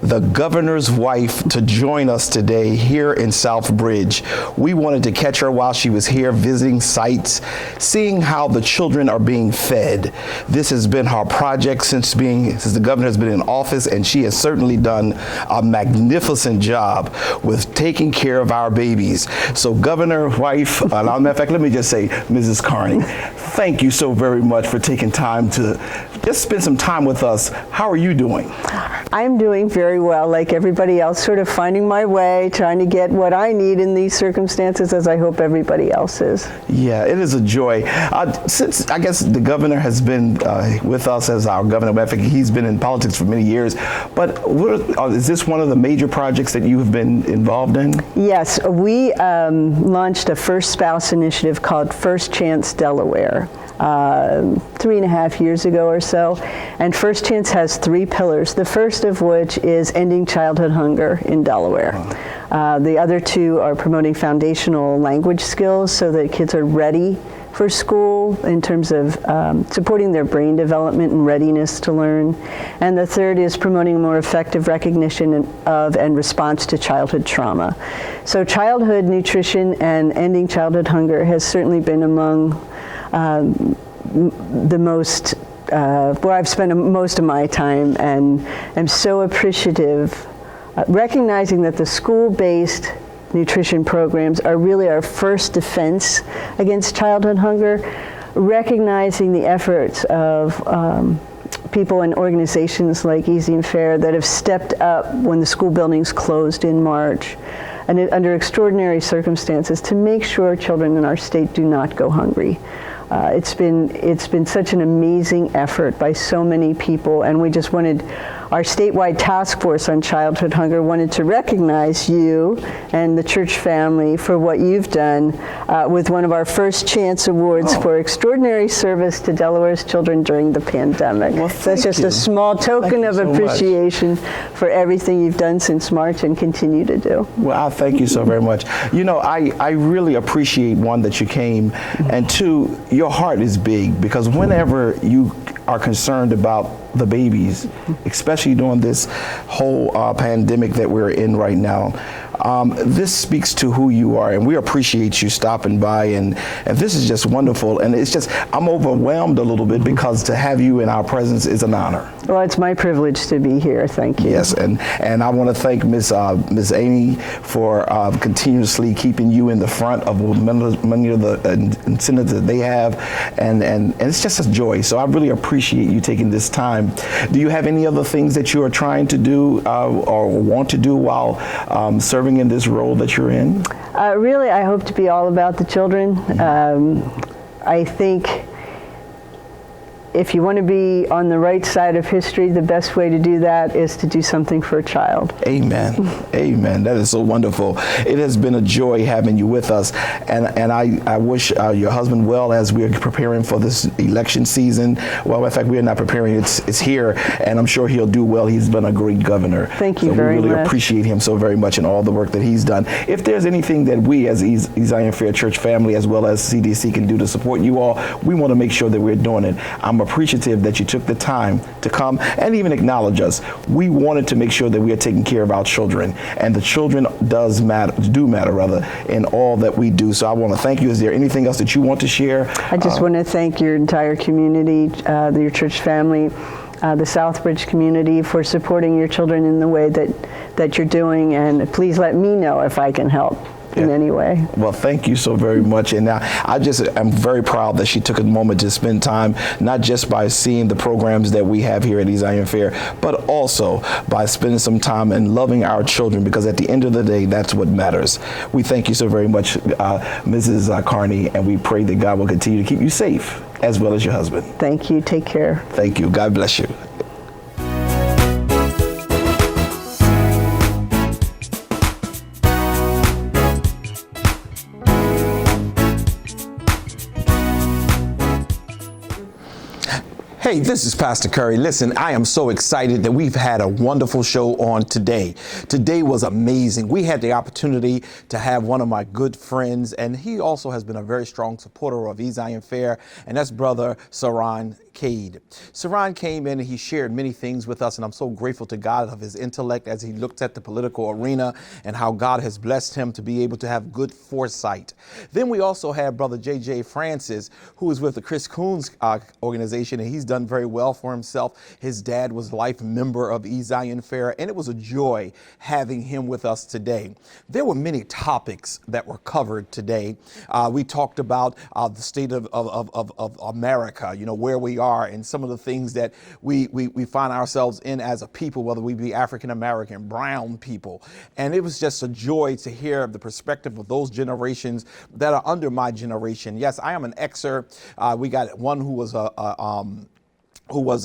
the governor's wife to join us today here in Southbridge. We wanted to catch her while she was here visiting sites, seeing how the children are being fed. This has been her project since the governor has been in office, and she has certainly done a magnificent job with taking care of our babies. So governor wife, as a matter of fact, let me just say, Mrs. Carney, thank you so very much for taking time to just spend some time with us. How are you doing? I'm doing very well, like everybody else, sort of finding my way, trying to get what I need in these circumstances, as I hope everybody else is. Yeah, it is a joy. Since I guess the governor has been with us as our governor, I think he's been in politics for many years, but is this one of the major projects that you have been involved in? Yes, we launched a first spouse initiative called First Chance Delaware 3.5 years ago or so. And First Chance has 3 pillars, the first of which is ending childhood hunger in Delaware. The other 2 are promoting foundational language skills so that kids are ready for school in terms of supporting their brain development and readiness to learn. And the third is promoting more effective recognition of and response to childhood trauma. So childhood nutrition and ending childhood hunger has certainly been among the most, where I've spent most of my time, and I'm so appreciative, recognizing that the school-based nutrition programs are really our first defense against childhood hunger, recognizing the efforts of people and organizations like Easy and Fair that have stepped up when the school buildings closed in March, and under extraordinary circumstances, to make sure children in our state do not go hungry. It's been such an amazing effort by so many people, and we just wanted, our statewide task force on childhood hunger wanted to recognize you and the church family for what you've done with one of our First Chance Awards for extraordinary service to Delaware's children during the pandemic. Well, so it's just a small token of appreciation for everything you've done since March and continue to do. Well, I thank you so very much. You know, I really appreciate, one, that you came, and 2, your heart is big, because whenever you are concerned about the babies, especially during this whole pandemic that we're in right now, this speaks to who you are, and we appreciate you stopping by, and this is just wonderful. And it's just, I'm overwhelmed a little bit, because to have you in our presence is an honor. Well, it's my privilege to be here. Thank you. Yes, and I want to thank Miss Amy for continuously keeping you in the front of many of the incentives that they have, and it's just a joy. So I really appreciate you taking this time. Do you have any other things that you are trying to do or want to do while serving in this role that you're in? Really, I hope to be all about the children. I think if you want to be on the right side of history, the best way to do that is to do something for a child. Amen. Amen. That is so wonderful. It has been a joy having you with us, and I wish your husband well as we are preparing for this election season. Well, in fact, we are not preparing. It's here, and I'm sure he'll do well. He's been a great governor. Thank you very much. We really appreciate him so very much and all the work that he's done. If there's anything that we as Zion Fair Church family, as well as CDC, can do to support you all, we want to make sure that we're doing it. I'm appreciative that you took the time to come and even acknowledge us. We wanted to make sure that we are taking care of our children, and the children do matter in all that we do. So I want to thank you. Is there anything else that you want to share? I just want to thank your entire community, your church family, the Southbridge community, for supporting your children in the way that you're doing, and please let me know if I can help in any way. Well, thank you so very much. And I just am very proud that she took a moment to spend time, not just by seeing the programs that we have here at Zion Fair, but also by spending some time and loving our children, because at the end of the day, that's what matters. We thank you so very much, Mrs. Carney, and we pray that God will continue to keep you safe, as well as your husband. Thank you. Take care. Thank you. God bless you. Hey, this is Pastor Curry. Listen, I am so excited that we've had a wonderful show on today. Today was amazing. We had the opportunity to have one of my good friends, and he also has been a very strong supporter of Zion Fair, and that's brother Cerron Cade. Cerron came in and he shared many things with us, and I'm so grateful to God of his intellect as he looked at the political arena and how God has blessed him to be able to have good foresight. Then we also had brother J.J. Francis, who is with the Chris Coons organization, and he's done very well for himself. His dad was a life member of Zion Fair, and it was a joy having him with us today. There were many topics that were covered today. We talked about the state of America, where we are and some of the things that we find ourselves in as a people, whether we be African American, brown people. And it was just a joy to hear the perspective of those generations that are under my generation. Yes, I am an Xer. We got one who was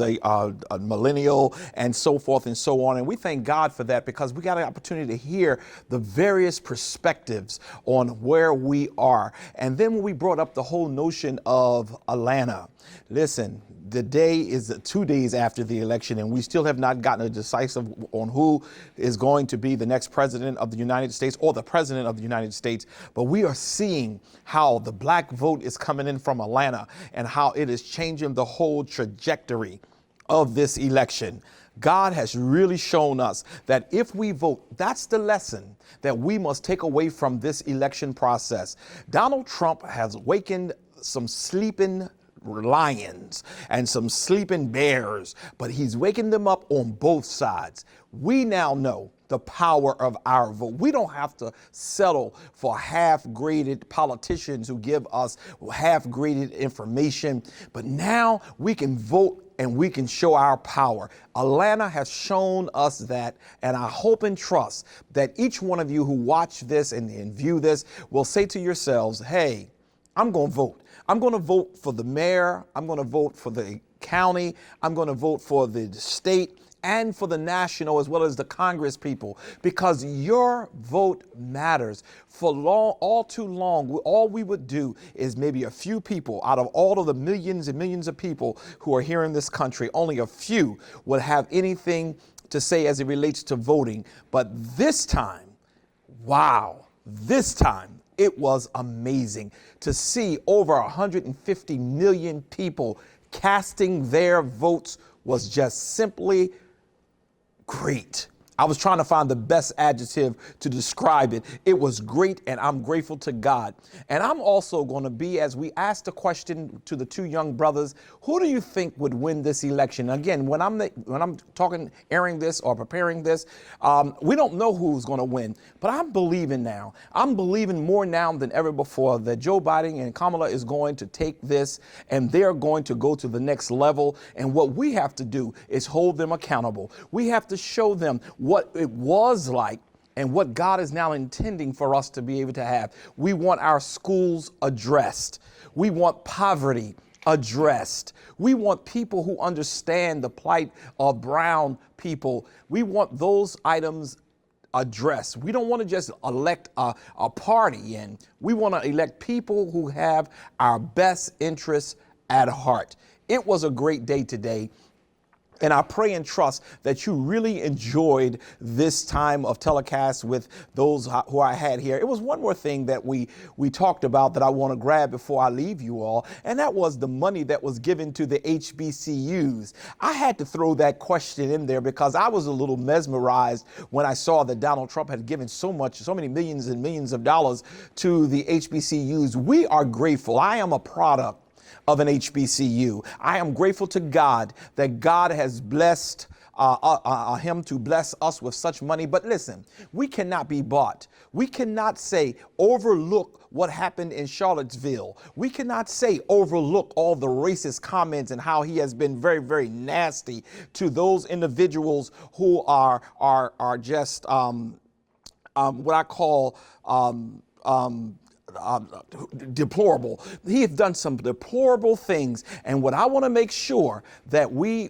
a millennial and so forth and so on. And we thank God for that because we got an opportunity to hear the various perspectives on where we are. And then when we brought up the whole notion of Atlanta, listen, the day is 2 days after the election, and we still have not gotten a decisive on who is going to be the next president of the United States or the president of the United States. But we are seeing how the black vote is coming in from Atlanta and how it is changing the whole trajectory of this election. God has really shown us that if we vote, that's the lesson that we must take away from this election process. Donald Trump has wakened some sleeping lions and some sleeping bears, but he's waking them up on both sides. We now know the power of our vote. We don't have to settle for half-graded politicians who give us half-graded information, but now we can vote and we can show our power. Atlanta has shown us that, and I hope and trust that each one of you who watch this and view this will say to yourselves, hey, I'm going to vote. I'm going to vote for the mayor. I'm going to vote for the county. I'm going to vote for the state and for the national as well as the Congress people, because your vote matters. For all too long, all we would do is maybe a few people out of all of the millions and millions of people who are here in this country, only a few would have anything to say as it relates to voting. But this time, wow, this time, it was amazing to see over 150 million people casting their votes. Was just simply great. I was trying to find the best adjective to describe it. It was great, and I'm grateful to God. And I'm also going to be, as we asked the question to the two young brothers, who do you think would win this election? Again, when I'm talking, airing this or preparing this, we don't know who's going to win, but I'm believing now. I'm believing more now than ever before that Joe Biden and Kamala is going to take this and they're going to go to the next level. And what we have to do is hold them accountable. We have to show them what it was like and what God is now intending for us to be able to have. We want our schools addressed. We want poverty addressed. We want people who understand the plight of brown people. We want those items addressed. We don't want to just elect a party in. We want to elect people who have our best interests at heart. It was a great day today. And I pray and trust that you really enjoyed this time of telecast with those who I had here. It was one more thing that we talked about that I want to grab before I leave you all, and that was the money that was given to the HBCUs. I had to throw that question in there because I was a little mesmerized when I saw that Donald Trump had given so many millions and millions of dollars to the HBCUs. We are grateful. I am a product of an HBCU. I am grateful to God that God has blessed him to bless us with such money. But listen, we cannot be bought. We cannot say overlook what happened in Charlottesville. We cannot say overlook all the racist comments and how he has been very, very nasty to those individuals who are just what I call deplorable. He has done some deplorable things, and what I want to make sure that we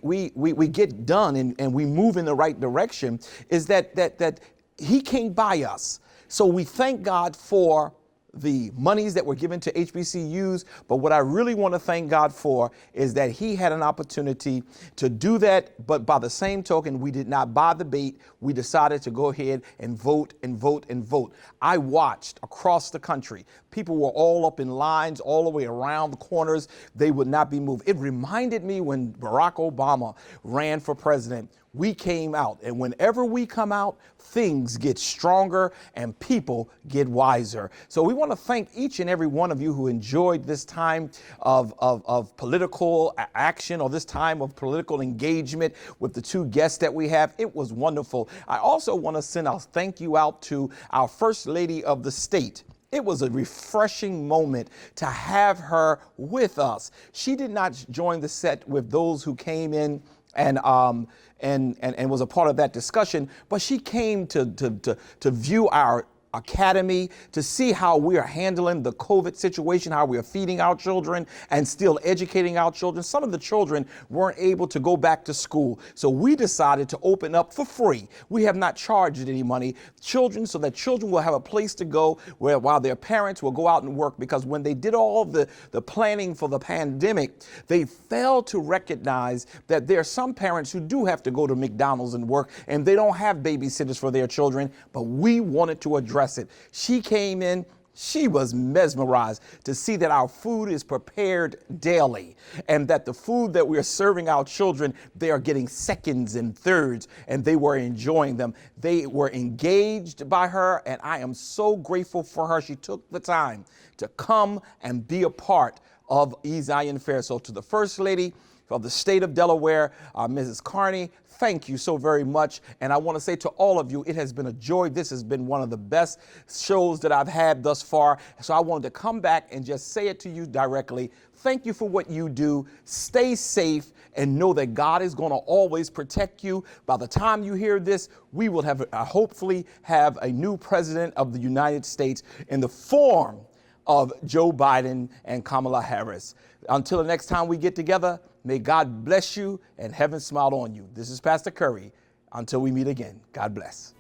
get done and we move in the right direction is that he came by us. So we thank God for the monies that were given to HBCUs, but what I really want to thank God for is that he had an opportunity to do that, but by the same token, we did not buy the bait. We decided to go ahead and vote and vote and vote. I watched across the country. People were all up in lines all the way around the corners. They would not be moved. It reminded me when Barack Obama ran for president. We came out, and whenever we come out, things get stronger and people get wiser. So we want to thank each and every one of you who enjoyed this time of political action, or this time of political engagement with the two guests that we have. It was wonderful. I also want to send a thank you out to our First Lady of the state. It was a refreshing moment to have her with us. She did not join the set with those who came in and was a part of that discussion, but she came to view our academy, to see how we are handling the COVID situation, how we are feeding our children and still educating our children. Some of the children weren't able to go back to school, so we decided to open up for free. We have not charged any money, children, so that children will have a place to go while their parents will go out and work, because when they did all the planning for the pandemic, they failed to recognize that there are some parents who do have to go to McDonald's and work, and they don't have babysitters for their children, but we wanted to address it. She came in, she was mesmerized to see that our food is prepared daily, and that the food that we are serving our children, they are getting seconds and thirds, and they were enjoying them. They were engaged by her, and I am so grateful for her. She took the time to come and be a part of E-Zion Fair. So to the First Lady of the state of Delaware, Mrs. Carney, thank you so very much. And I want to say to all of you, it has been a joy. This has been one of the best shows that I've had thus far. So I wanted to come back and just say it to you directly. Thank you for what you do. Stay safe and know that God is going to always protect you. By the time you hear this, we will have hopefully have a new president of the United States in the form of Joe Biden and Kamala Harris. Until the next time we get together, may God bless you and heaven smile on you. This is Pastor Curry. Until we meet again, God bless.